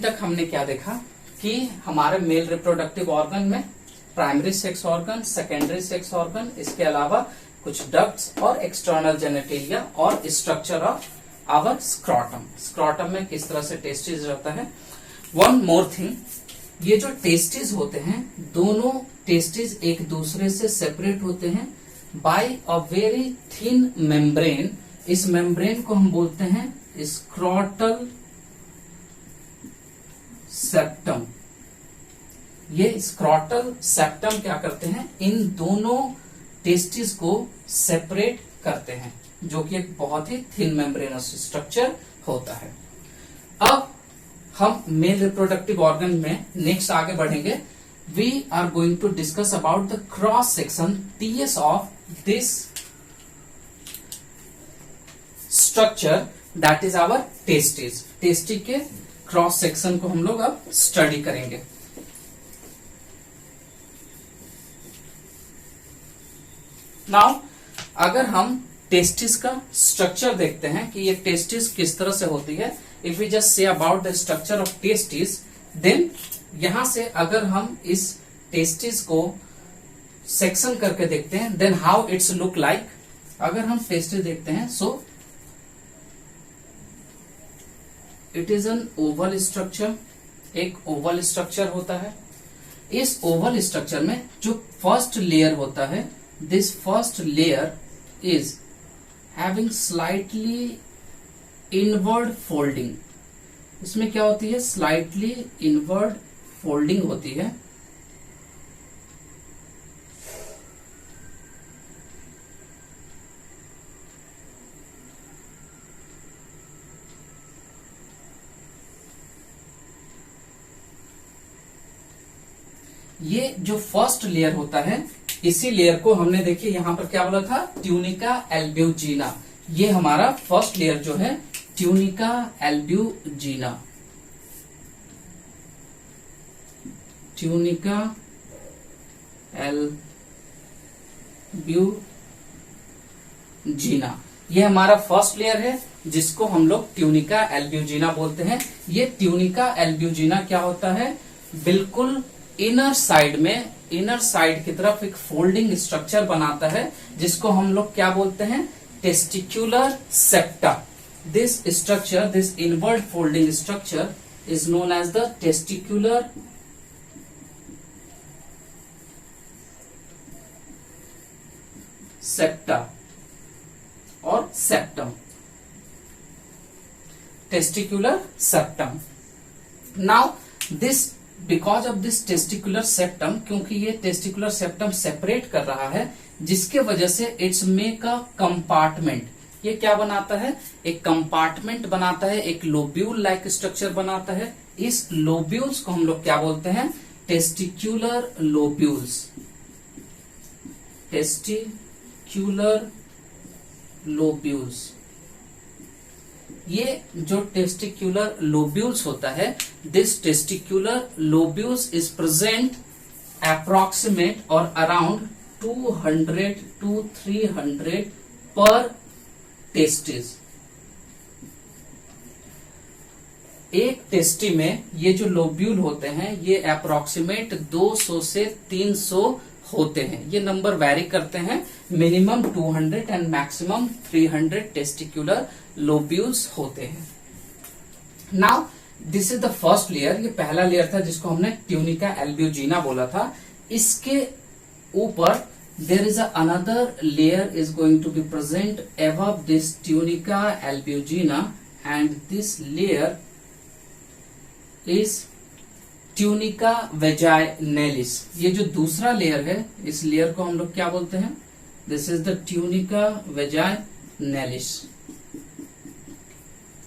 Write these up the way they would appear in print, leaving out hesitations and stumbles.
तक हमने क्या देखा कि हमारे मेल रिप्रोडक्टिव ऑर्गन में primary sex organ, secondary sex organ, इसके अलावा कुछ डक्ट्स और एक्सटर्नल जेनेटेलिया और structure of our scrotum. Scrotum में किस तरह से टेस्टिस रहता है। वन मोर थिंग, ये जो टेस्टिस होते हैं, दोनों टेस्टिस एक दूसरे से सेपरेट होते हैं by a very thin membrane. इस मेम्ब्रेन को हम बोलते हैं स्क्रॉटल सेप्टम। ये स्क्रॉटल सेप्टम क्या करते हैं, इन दोनों टेस्टिस को सेपरेट करते हैं, जो कि एक बहुत ही थिन मेम्ब्रेनस स्ट्रक्चर होता है। अब हम मेल रिप्रोडक्टिव ऑर्गन में नेक्स्ट आगे बढ़ेंगे। We are going to discuss about the cross section TS of this structure, that is our testis. Tasty के क्रॉस सेक्शन को हम लोग अब स्टडी करेंगे। नाउ अगर हम टेस्टिस का स्ट्रक्चर देखते हैं कि ये टेस्टिस किस तरह से होती है, if we just say about the structure of testis, then यहां से अगर हम इस टेस्टिस को सेक्शन करके देखते हैं, then how it's look like. अगर हम टेस्टिस देखते हैं, so it is an oval structure, एक ओवल स्ट्रक्चर होता है। इस ओवल स्ट्रक्चर में जो फर्स्ट लेयर होता है, this first layer is having slightly inward folding. इसमें क्या होती है, स्लाइटली इनवर्ड फोल्डिंग होती है। ये जो फर्स्ट लेयर होता है, इसी लेयर को हमने देखिए यहां पर क्या बोला था, ट्यूनिका एल्ब्यूजिना। ये हमारा फर्स्ट लेयर जो है ट्यूनिका एल्ब्यूजिना, ट्यूनिका एल्ब्यूजिना, ये हमारा फर्स्ट लेयर है जिसको हम लोग ट्यूनिका एल्ब्यूजिना बोलते हैं। ये ट्यूनिका एल्ब्यूजिना क्या होता है, बिल्कुल इनर साइड में, इनर साइड की तरफ एक फोल्डिंग स्ट्रक्चर बनाता है, जिसको हम लोग क्या बोलते हैं, testicular septa. This structure, this inward folding structure is known as the testicular septa और septum, testicular septum. Now this, because of this testicular septum, क्योंकि ये टेस्टिकुलर सेप्टम सेपरेट कर रहा है, जिसके वजह से इट्स मेक अ कंपार्टमेंट। ये क्या बनाता है, एक कंपार्टमेंट बनाता है, एक लोब्यूल लाइक स्ट्रक्चर बनाता है। इस लोब्यूल्स को हम लोग क्या बोलते हैं, टेस्टिक्युलर लोब्यूल्स, टेस्टिक्युलर लोब्यूल्स। ये जो टेस्टिक्युलर लोब्यूल्स होता है, this testicular lobules is present approximate और अराउंड 200 to 300 पर टेस्टिस। एक टेस्टी में ये जो लोब्यूल होते हैं, ये अप्रोक्सीमेट 200 से 300 होते हैं। ये नंबर वैरी करते हैं, minimum 200 and maximum 300 testicular lobules होते हैं। Now this is the first layer, ये पहला लेयर था जिसको हमने ट्यूनिका एल्ब्यूजिना बोला था। इसके ऊपर there is another layer is going to be present above this tunica albuginea, and this layer is tunica vaginalis. ये जो दूसरा लेयर है, इस लेयर को हम लोग क्या बोलते हैं, this is the tunica vaginalis,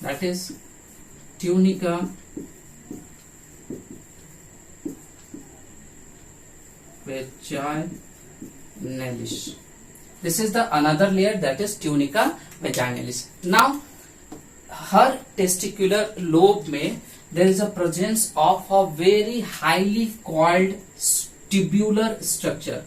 that is tunica vaginalis. This is the another layer, that is tunica vaginalis. Now her testicular lobe में there is a presence of a very highly coiled tubular structure।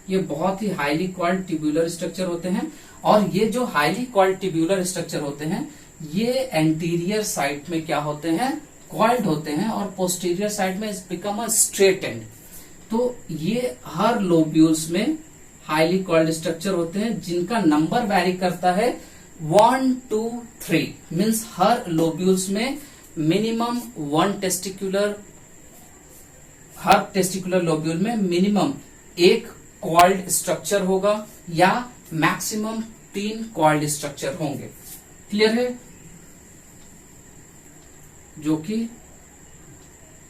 ये बहुत ही highly coiled tubular structure होते हैं, और ये जो highly coiled tubular structure होते हैं, ये एंटीरियर साइड में क्या होते हैं, कॉइल्ड होते हैं और पोस्टीरियर साइड में बिकम अ स्ट्रेट एंड। तो ये हर लोब्यूल्स में हाईली कॉइल्ड स्ट्रक्चर होते हैं जिनका नंबर वैरी करता है 1 2 3, मीन्स हर लोब्यूल्स में मिनिमम हर टेस्टिकुलर लोब्यूल में मिनिमम एक कॉइल्ड स्ट्रक्चर होगा या मैक्सिमम 3 कॉइल्ड स्ट्रक्चर होंगे। क्लियर है? जो कि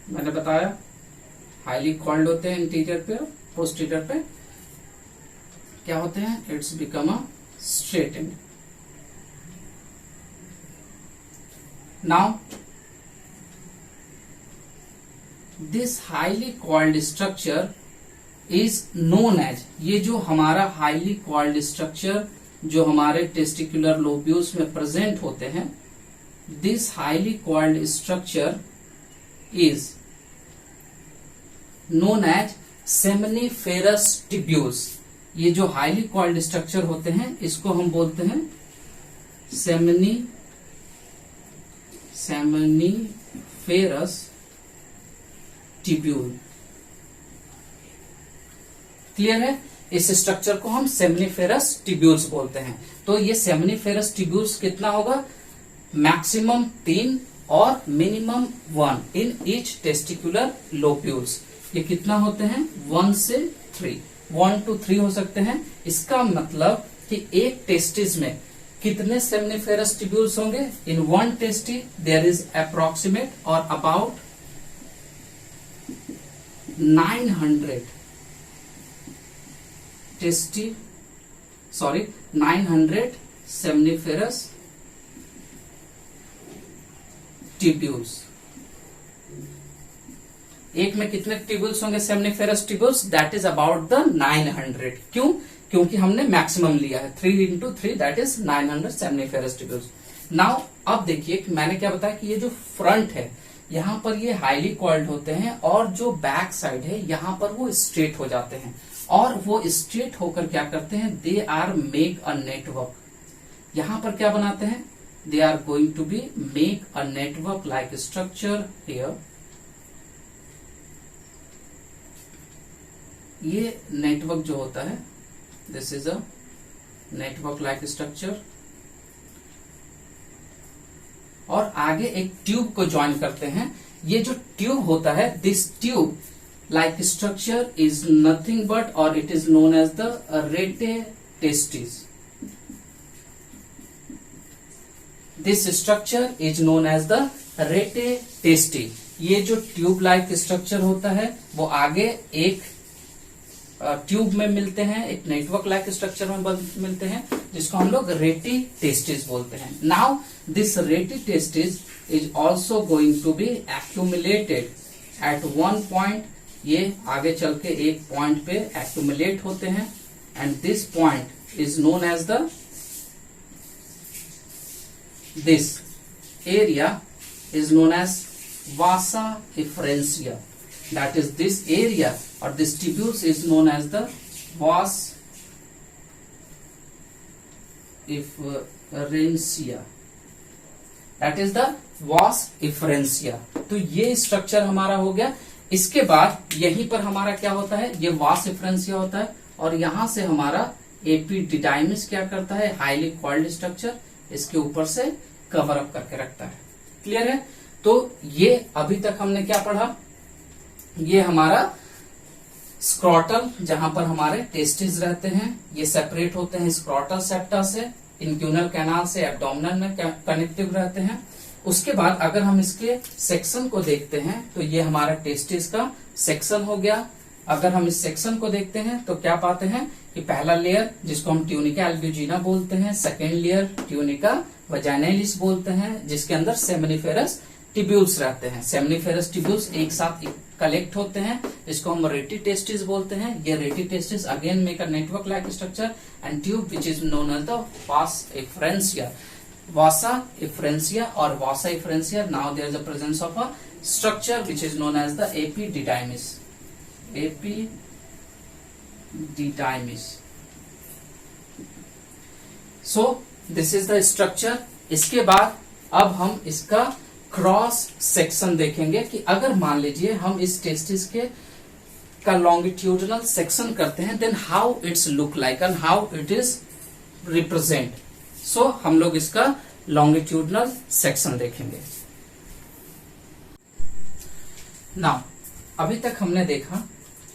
मैंने बताया हाईली कॉइल्ड होते हैं इंटीरियर पे, पोस्टीरियर पे क्या होते हैं, its become a straight end. Now this highly coiled structure is known as, ये जो हमारा हाईली कॉइल्ड स्ट्रक्चर जो हमारे टेस्टिकुलर लोब्यूल्स में प्रेजेंट होते हैं, this highly coiled structure is known as seminiferous tubules. ये जो हाईली कॉइल्ड स्ट्रक्चर होते हैं इसको हम बोलते हैं सेमनीफेरस ट्यूब्यूल। क्लियर है? इस स्ट्रक्चर को हम सेमनीफेरस ट्यूब्यूल्स बोलते हैं। तो ये सेमनीफेरस ट्यूब्यूल्स कितना होगा, मैक्सिमम 3 और minimum 1 in each testicular lobules. ये कितना होते हैं, 1 से 3, 1 to 3 हो सकते हैं। इसका मतलब कि एक टेस्टिस में कितने सेमनीफेरस ट्यूब्यूल्स होंगे, in one testis there is approximate और अबाउट 900 सेमनीफेरस ट्यूब्यूल्स। एक में कितने ट्यूब्यूल्स होंगे seminiferous tubules, that is about the 900। क्यों? क्योंकि हमने मैक्सिमम लिया है 3 into 3 that is 900 seminiferous tubules. Now अब देखिए मैंने क्या बताया कि ये जो फ्रंट है यहां पर ये हाईली कॉइल्ड होते हैं और जो बैक साइड है यहां पर वो स्ट्रेट हो जाते हैं और वो स्ट्रेट होकर क्या करते हैं, they are make a network. यहां पर क्या बनाते हैं, they are going to be make a network like structure here. ये नेटवर्क जो होता है this is a network like structure और आगे एक ट्यूब को ज्वाइन करते हैं। ये जो ट्यूब होता है, this tube like structure is nothing but और it is known as the rete testis. This structure is known as the rete testis. ये जो ट्यूब लाइक स्ट्रक्चर होता है वो आगे एक ट्यूब में मिलते हैं, एक नेटवर्क लाइक स्ट्रक्चर में मिलते हैं जिसको हम लोग रेटी टेस्टिस बोलते हैं। Now this rete testis is also going to be accumulated at one point. ये आगे चल के एक पॉइंट पे एक्यूमुलेट होते हैं and this point is known as the, this area is known as vasa efferentia. That is this area or this tubules is known as the vas efferentia. That is the vas efferentia. तो ये structure हमारा हो गया। इसके बाद यहीं पर हमारा क्या होता है, ये vas efferentia होता है और यहां से हमारा एपिडिडाइमिस क्या करता है, हाईली कॉइल्ड स्ट्रक्चर इसके ऊपर से कवर अप करके रखता है। क्लियर है? तो ये अभी तक हमने क्या पढ़ा, ये हमारा स्क्रॉटल जहां पर हमारे टेस्टिस रहते हैं, ये सेपरेट होते हैं स्क्रॉटल सेप्टा से, इंक्यूनल कैनाल से एब्डोमिनल में कनेक्टिव रहते हैं। उसके बाद अगर हम इसके सेक्शन को देखते हैं तो ये हमारा टेस्टिस का सेक्शन हो गया। अगर हम इस सेक्शन को देखते हैं तो क्या पाते हैं कि पहला लेयर जिसको हम ट्यूनिका एल्ब्यूजिना बोलते हैं, सेकेंड लेयर ट्यूनिका वजाइनलिस बोलते हैं जिसके अंदर सेमनीफेरस ट्यूब्यूल्स रहते हैं। सेमनीफेरस ट्यूब्यूल्स एक साथ कलेक्ट होते हैं, इसको हम रेटी टेस्टिस बोलते हैं। ये rete testis again make a network like structure and tube which is known as the vas efferentia. Vasa efferentia और vasa efferentia, now there is a presence of a structure which is known as the epididymis. Epididymis. So this is the structure. इसके बाद अब हम इसका cross section देखेंगे कि अगर मान लीजिए हम इस टेस्टिस के का लॉन्गिट्यूडनल सेक्शन करते हैं, then how it's look like and how it is represent. So हम लोग इसका लॉन्गिट्यूडनल सेक्शन देखेंगे। नाउ अभी तक हमने देखा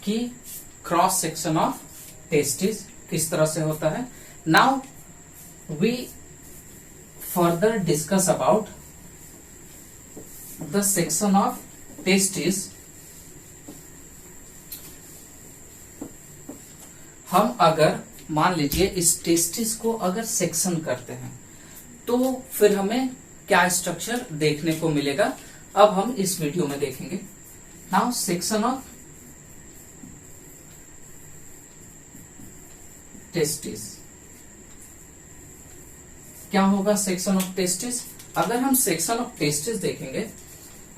कि क्रॉस सेक्शन ऑफ टेस्टिस किस तरह से होता है। Now we further discuss about the section of testis. हम अगर मान लीजिए इस टेस्टिस को अगर सेक्शन करते हैं तो फिर हमें क्या स्ट्रक्चर देखने को मिलेगा, अब हम इस वीडियो में देखेंगे। नाउ सेक्शन ऑफ टेस्टिस क्या होगा। सेक्शन ऑफ टेस्टिस, अगर हम सेक्शन ऑफ टेस्टिस देखेंगे,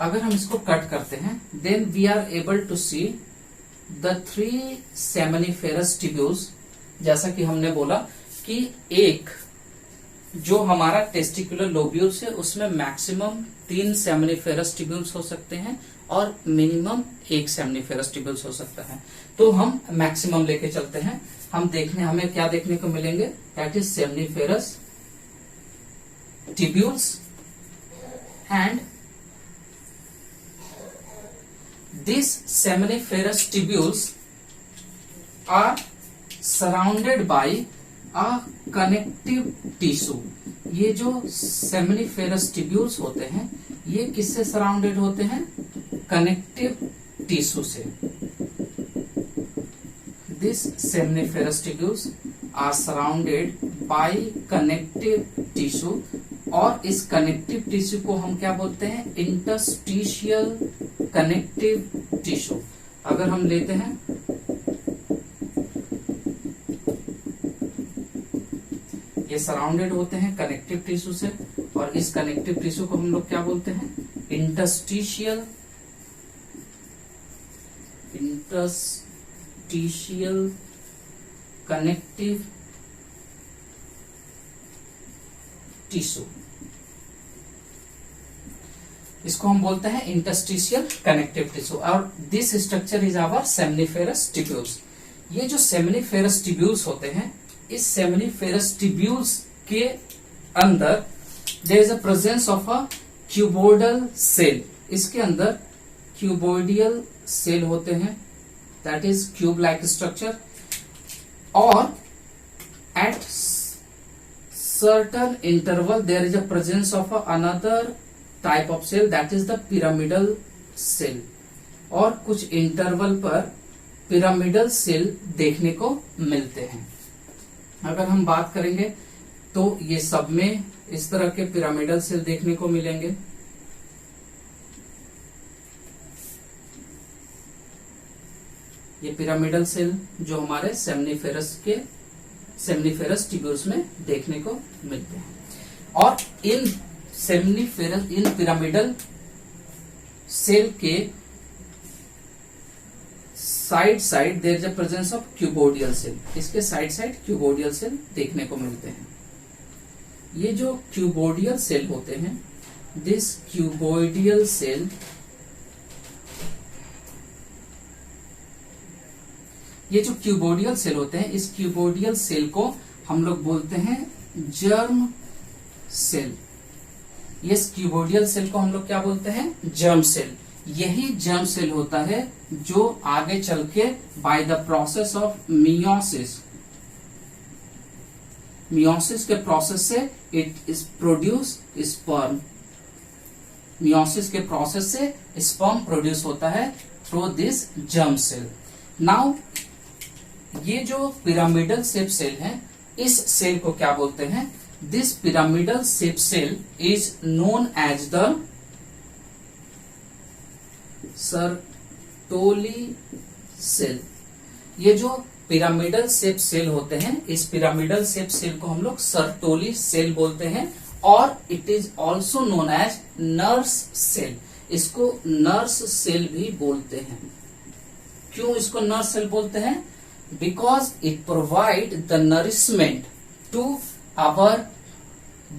अगर हम इसको कट करते हैं, then we are able to see the 3 seminiferous tubules. जैसा कि हमने बोला कि एक जो हमारा टेस्टिकुलर लोब्यूल्स है उसमें मैक्सिमम 3 सेमिनिफेरस ट्यूब्यूल्स हो सकते हैं और मिनिमम 1 सेमिनिफेरस ट्यूब्यूल्स हो सकता है। तो हम मैक्सिमम लेके चलते हैं। हमें क्या देखने को मिलेंगे, that is seminiferous tubules and these seminiferous tubules are surrounded by a connective tissue। ये जो seminiferous tubules होते हैं ये किससे सराउंडेड होते हैं, कनेक्टिव टिश्यू से। These seminiferous tubules are surrounded by connective tissue और इस कनेक्टिव टिश्यू को हम क्या बोलते हैं, इंटरस्टिशियल कनेक्टिव टिश्यू। अगर हम लेते हैं ये सराउंडेड होते हैं कनेक्टिव टिश्यू से और इस कनेक्टिव टिश्यू को हम लोग क्या बोलते हैं, इंटरस्टिशियल कनेक्टिव टिश्यू। इसको हम बोलते हैं इंटरस्टिशियल कनेक्टिव टिश्यू और this structure is our seminiferous tubules. ये जो सेमिनिफेरस ट्यूब्यूल्स होते हैं, इस सेमिनिफेरस ट्यूब्यूल्स के अंदर there is a presence of a cuboidal cell. इसके अंदर क्यूबोइडियल सेल होते हैं, that is cube like structure, और at certain interval there is a presence of another type of cell that is the pyramidal cell। और कुछ interval पर pyramidal cell देखने को मिलते हैं। अगर हम बात करेंगे तो ये सब में इस तरह के पिरामिडल सेल देखने को मिलेंगे। ये पिरामिडल सेल जो हमारे सेमिनिफेरस ट्यूब्यूल्स में देखने को मिलते हैं। और इन पिरामिडल सेल के side there is a presence of cuboidal cell. इसके साइड क्यूबोइडियल सेल देखने को मिलते हैं। ये जो क्यूबोइडियल सेल होते हैं, दिस क्यूबोइडियल सेल, ये जो क्यूबोइडियल सेल होते हैं, इस क्यूबोइडियल सेल को हम लोग बोलते हैं जर्म सेल। ये क्यूबोइडियल सेल को हम लोग क्या बोलते हैं, जर्म सेल। यही जर्म सेल होता है जो आगे चल के by the process of meiosis के प्रोसेस से it is produce sperm. Meiosis के प्रोसेस से स्पर्म प्रोड्यूस होता है through this germ cell. Now ये जो पिरामिडल शेप सेल है, इस सेल को क्या बोलते हैं, this pyramidal shape cell is known as the Sertoli cell. ये जो पिरामिडल शेप सेल होते हैं, इस पिरामिडल शेप सेल को हम लोग सर्टोली सेल बोलते हैं और it is also known as nurse cell. इसको नर्स सेल भी बोलते हैं। क्यों इसको नर्स सेल बोलते हैं, because it provide the nourishment to our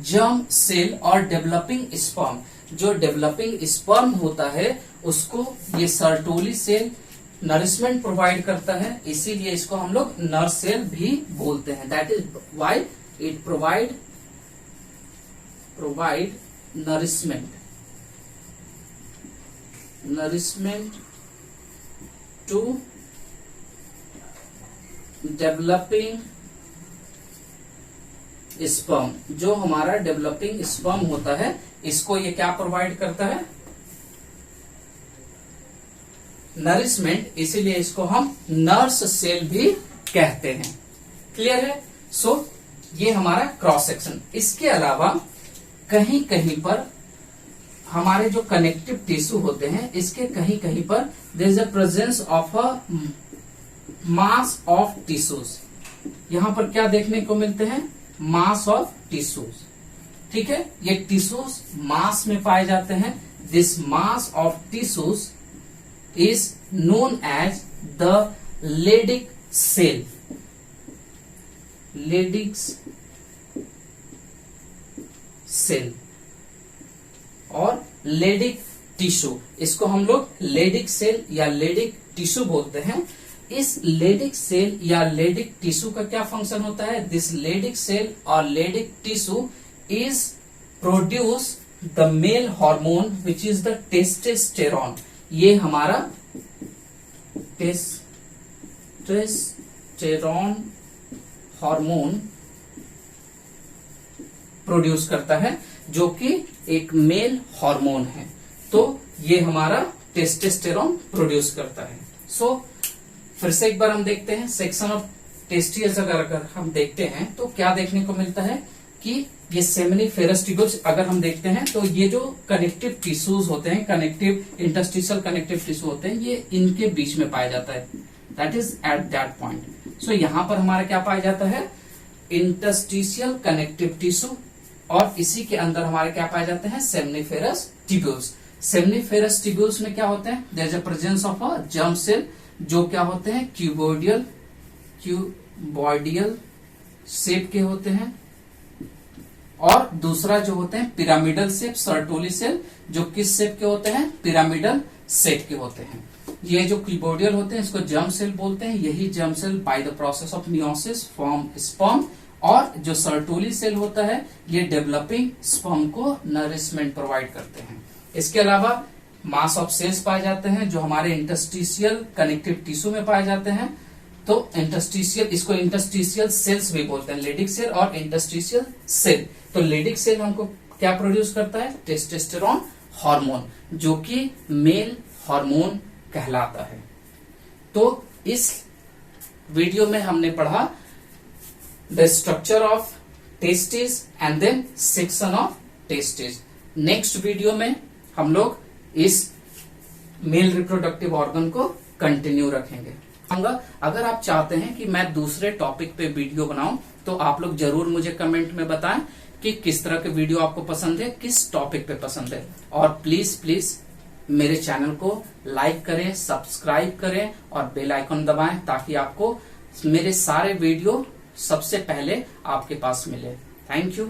germ cell or developing sperm। जो डेवलपिंग स्पर्म होता है उसको ये सर्टोली सेल नरिशमेंट प्रोवाइड करता है, इसीलिए इसको हम लोग नर सेल भी बोलते हैं। That is why it provide nourishment to developing sperm. जो हमारा डेवलपिंग स्पर्म होता है इसको ये क्या प्रोवाइड करता है, नरिशमेंट, इसीलिए इसको हम नर्स सेल भी कहते हैं। क्लियर है? सो ये हमारा क्रॉस सेक्शन। इसके अलावा कहीं कहीं पर हमारे जो कनेक्टिव टिश्यू होते हैं इसके कहीं कहीं पर there is a presence of a mass of tissues. यहां पर क्या देखने को मिलते हैं, मास ऑफ टिश्यूज। ठीक है, ये टिश्यूज मास में पाए जाते हैं। This mass of tissues is known as the Leydig cell. Leydig cell और Leydig टिश्यू, इसको हम लोग Leydig सेल या Leydig टिश्यू बोलते हैं। इस Leydig सेल या Leydig टिश्यू का क्या फंक्शन होता है, दिस Leydig सेल और Leydig tissue is produce the male hormone which is the testosterone. ये हमारा टेस्टोस्टेरोन हार्मोन प्रोड्यूस करता है, जो कि एक मेल हार्मोन है। तो ये हमारा टेस्टोस्टेरोन प्रोड्यूस करता है। सो फिर से एक बार हम देखते हैं सेक्शन ऑफ टेस्टियल्स। अगर हम देखते हैं तो क्या देखने को मिलता है कि ये सेमिनिफेरस ट्यूब्यूल्स अगर हम देखते हैं तो ये जो कनेक्टिव टिश्यूज होते हैं, कनेक्टिव इंटरस्टिशियल कनेक्टिव टिश्यू होते हैं, ये इनके बीच में पाया जाता है। That is at that point. So यहां पर हमारा क्या पाया जाता है, इंटरस्टिशियल कनेक्टिव टिश्यू, और इसी के अंदर हमारे क्या पाए जाते हैं, सेमिनिफेरस ट्यूब्यूल्स। सेमिनिफेरस ट्यूब्यूल्स में क्या होते हैं, there is a presence of a germ cell, जो क्या होते हैं, क्यूबॉइडियल शेप के होते हैं, और दूसरा जो होते हैं पिरामिडल शेप, सर्टोली सेल, जो किस शेप के होते हैं, पिरामिडल शेप के होते हैं। ये जो क्यूबोडियल होते हैं इसको जर्म सेल बोलते हैं। यही germ cell by the process of meiosis form sperm, और जो सर्टोली सेल होता है ये डेवलपिंग स्पर्म को नरिशमेंट प्रोवाइड करते हैं। इसके अलावा मास ऑफ सेल्स पाए जाते हैं जो हमारे इंटरस्टिशियल कनेक्टिव टिश्यू में पाए जाते हैं। तो इंटरस्टिशियल, इसको इंटरस्टिशियल सेल्स भी बोलते हैं, लेडिक सेल और इंटरस्टिशियल सेल। तो लेडिक सेल हमको क्या प्रोड्यूस करता है, टेस्टोस्टेरोन हार्मोन, जो कि मेल हार्मोन कहलाता है। तो इस वीडियो में हमने पढ़ा the structure of testis and then section of testis. Next video में हम लोग इस मेल रिप्रोडक्टिव ऑर्गन को कंटिन्यू रखेंगे। अगर आप चाहते हैं कि मैं दूसरे टॉपिक पे वीडियो बनाऊं तो आप लोग जरूर मुझे कमेंट में बताएं कि किस तरह के वीडियो आपको पसंद है, किस टॉपिक पे पसंद है। और प्लीज मेरे चैनल को लाइक करें, सब्सक्राइब करें और बेल आइकन दबाएं, ताकि आपको मेरे सारे वीडियो सबसे पहले आपके पास मिले। Thank you.